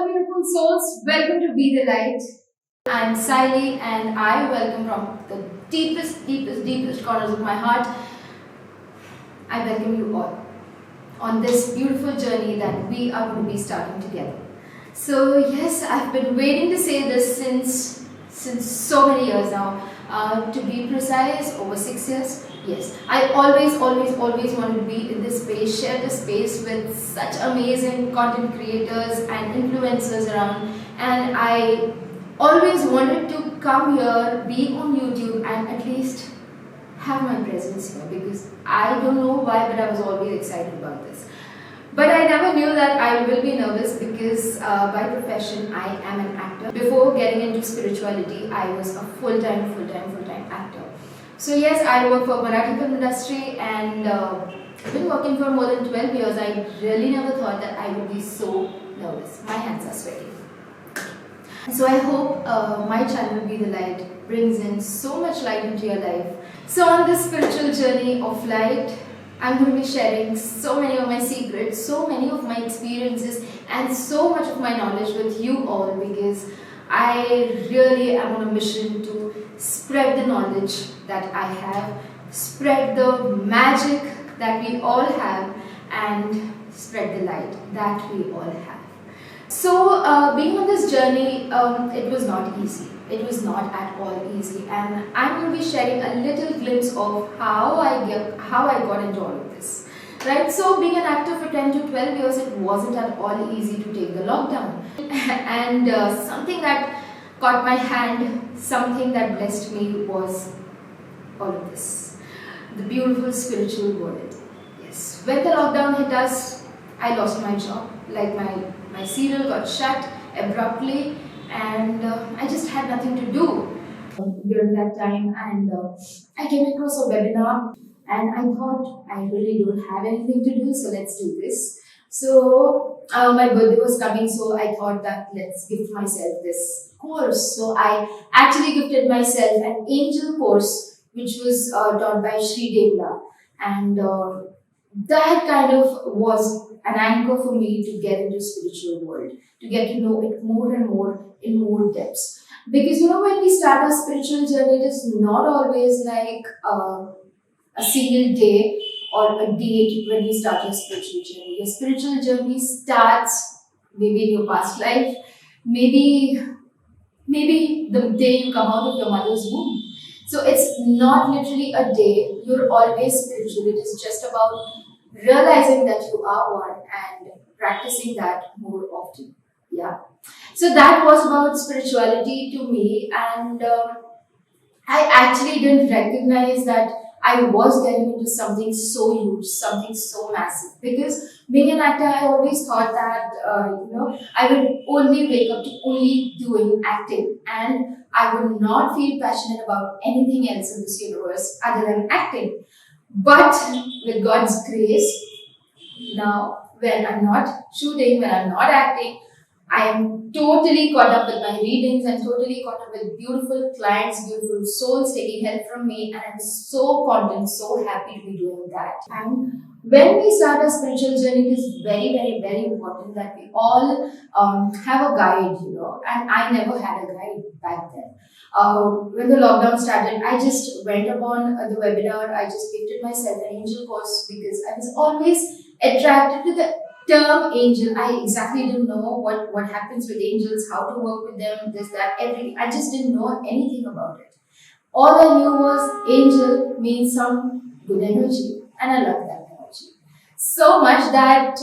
my beautiful souls, welcome to Be the Light. I'm Saayalli and I welcome from the deepest corners of my heart. I welcome you all on this beautiful journey that we are going to be starting together. So yes, I've been waiting to say this since so many years now. To be precise, over 6 years. Yes, I always wanted to be in this space, share this space with such amazing content creators and influencers around, and I always wanted to come here, be on YouTube, and at least have my presence here, because I don't know why, but I was always excited about this. But I never knew that I will be nervous, because by profession I am an actor. Before getting into spirituality, I was a full-time actor. So yes, I work for Marathi film industry, and I've been working for more than 12 years. I really never thought that I would be so nervous. My hands are sweaty. So I hope my channel Be the Light brings in so much light into your life. So on this spiritual journey of light, I'm going to be sharing so many of my secrets, so many of my experiences, and so much of my knowledge with you all, because I really am on a mission to spread the knowledge that I have, spread the magic that we all have, and spread the light that we all have. So being on this journey, it was not easy. It was not at all easy, and I'm going to be sharing a little glimpse of how I got into all of this. Right, so being an actor for 10 to 12 years, it wasn't at all easy to take the lockdown. And something that caught my hand, something that blessed me, was all of this. The beautiful spiritual world. Yes, when the lockdown hit us, I lost my job. Like my serial got shut abruptly, and I just had nothing to do during that time, and I came across a webinar, and I thought, I really don't have anything to do, so let's do this. So my birthday was coming, so I thought that let's gift myself this course. So I actually gifted myself an angel course, which was taught by Sri Devla, and that kind of was an anchor for me to get into spiritual world, to get to know it more and more in more depths. Because when we start our spiritual journey, it is not always like a single day or a date when we start your spiritual journey. Your spiritual journey starts maybe in your past life, maybe the day you come out of your mother's womb. So it's not literally a day. You're always spiritual. It is just about realizing that you are one and practicing that more often. Yeah. So that was about spirituality to me, and I actually didn't recognize that I was getting into something so huge, something so massive. Because being an actor, I always thought that I would only wake up to only doing acting, and I would not feel passionate about anything else in this universe other than acting. But with God's grace, now when I'm not shooting, when I'm not acting, I am totally caught up with my readings and totally caught up with beautiful clients, beautiful souls taking help from me, and I'm so content, so happy to be doing that. And when we start our spiritual journey, it is very important that we all have a guide, and I never had a guide back then. When the lockdown started, I just went upon the webinar. I just gifted myself an angel course, because I was always attracted to the term angel. I exactly didn't know what happens with angels, how to work with them, this, that, everything. I just didn't know anything about it. All I knew was angel means some good energy, and I love that energy so much that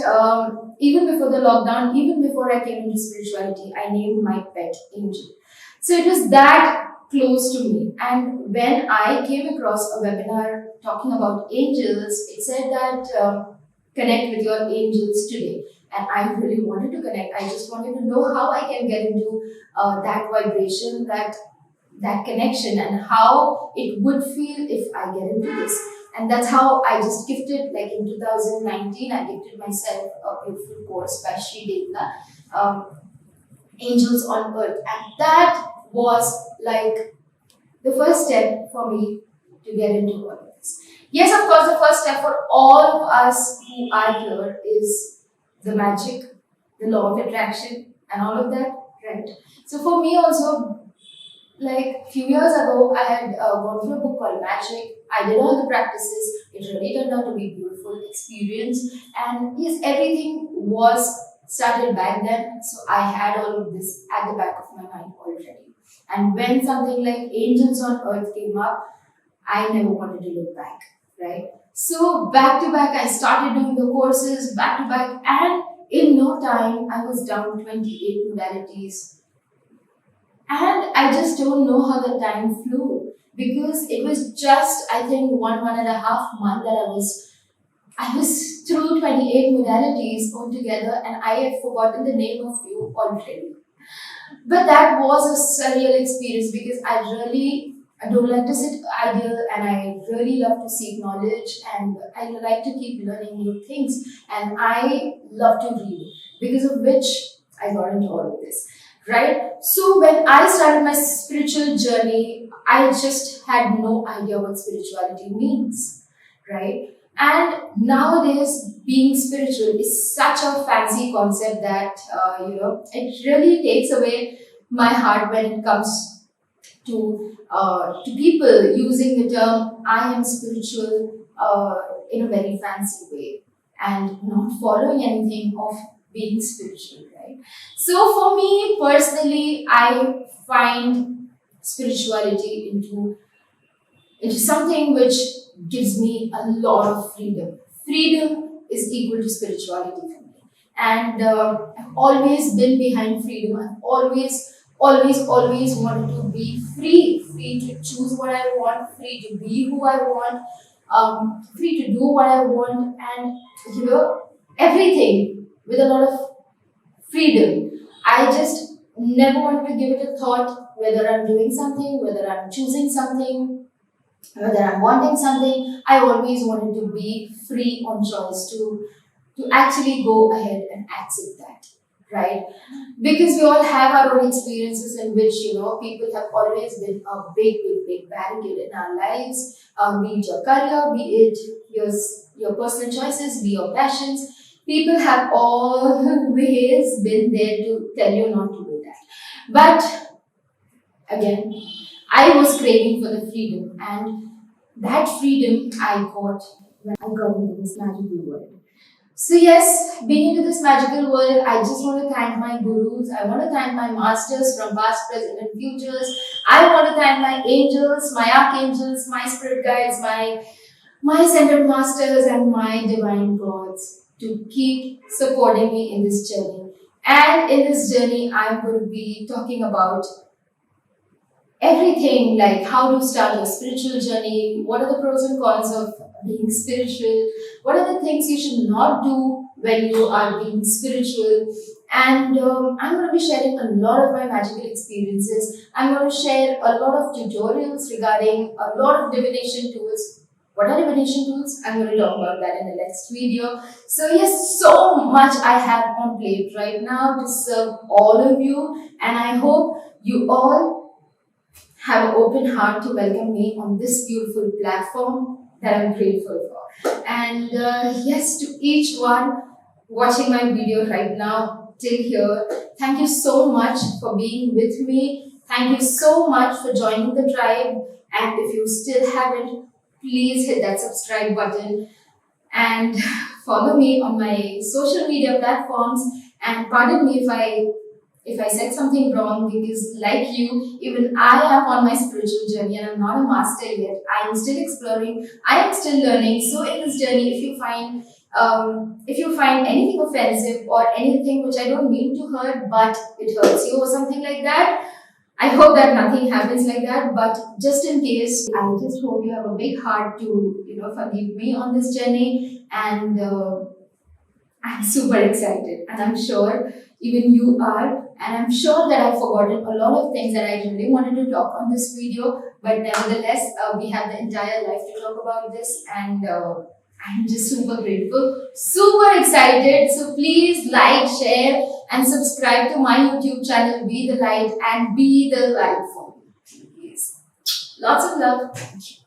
even before the lockdown, even before I came into spirituality, I named my pet Angel. So it was that close to me. And when I came across a webinar talking about angels, it said that connect with your angels today. And I really wanted to connect. I just wanted to know how I can get into that vibration, that connection, and how it would feel if I get into this. And that's how I just gifted, like in 2019, I gifted myself a beautiful course by Sri Devla, Angels on Earth. And that was like the first step for me to get into all of this. Yes, of course, the first step for all of us who are here is the magic, the law of attraction, and all of that, right? So for me also, like few years ago, I had gone through a book called Magic. I did all the practices. It really turned out to be a beautiful experience. And yes, everything was started back then. So I had all of this at the back of my mind already. And when something like Angels on Earth came up, I never wanted to look back, right? So back to back, I started doing the courses back to back, and in no time, I was down 28 modalities, and I just don't know how the time flew because it was just, I think, 1.5 month that I was through 28 modalities altogether, and I had forgotten the name of few already. But that was a surreal experience because I don't like to sit idle, and I really love to seek knowledge, and I like to keep learning new things, and I love to read, because of which I got into all of this, right? So when I started my spiritual journey, I just had no idea what spirituality means, right? And nowadays, being spiritual is such a fancy concept that it really takes away my heart when it comes to people using the term "I am spiritual" in a very fancy way and not following anything of being spiritual, right? So for me personally, I find spirituality into something which gives me a lot of freedom. Freedom is equal to spirituality for me. And I've always been behind freedom. I've always wanted to be free to choose what I want, free to be who I want, free to do what I want, and everything with a lot of freedom. I just never wanted to give it a thought whether I'm doing something, whether I'm choosing something, whether I'm wanting something. I always wanted to be free on choice to actually go ahead and accept that, right? Because we all have our own experiences in which people have always been a big barricade in our lives. Be it your career, be it your personal choices, be your passions. People have always been there to tell you not to do that. But again, I was craving for the freedom, and that freedom I got when I got into this magical world. So yes, being into this magical world, I just want to thank my gurus. I want to thank my masters from past, present, and futures. I want to thank my angels, my archangels, my spirit guides, my ascended masters, and my divine gods to keep supporting me in this journey. And in this journey, I'm going to be talking about everything, like how to start your spiritual journey, what are the pros and cons of being spiritual, what are the things you should not do when you are being spiritual. And I'm going to be sharing a lot of my magical experiences. I'm going to share a lot of tutorials regarding a lot of divination tools. What are divination tools? I'm going to talk about that in the next video. So yes, so much I have on plate right now to serve all of you, and I hope you all have an open heart to welcome me on this beautiful platform that I'm grateful for. And yes, to each one watching my video right now till here, thank you so much for being with me. Thank you so much for joining the tribe. And if you still haven't, please hit that subscribe button and follow me on my social media platforms. And pardon me if I said something wrong, because like you, even I am on my spiritual journey and I'm not a master yet. I am still exploring, I am still learning. So in this journey, if you find anything offensive or anything which I don't mean to hurt, but it hurts you or something like that, I hope that nothing happens like that. But just in case, I just hope you have a big heart to forgive me on this journey. And I'm super excited, and I'm sure even you are. And I'm sure that I've forgotten a lot of things that I really wanted to talk on this video, but nevertheless, we have the entire life to talk about this, and I'm just super grateful, super excited. So please like, share, and subscribe to my YouTube channel, Be the Light, and be the light for me, please. Lots of love. Thank you.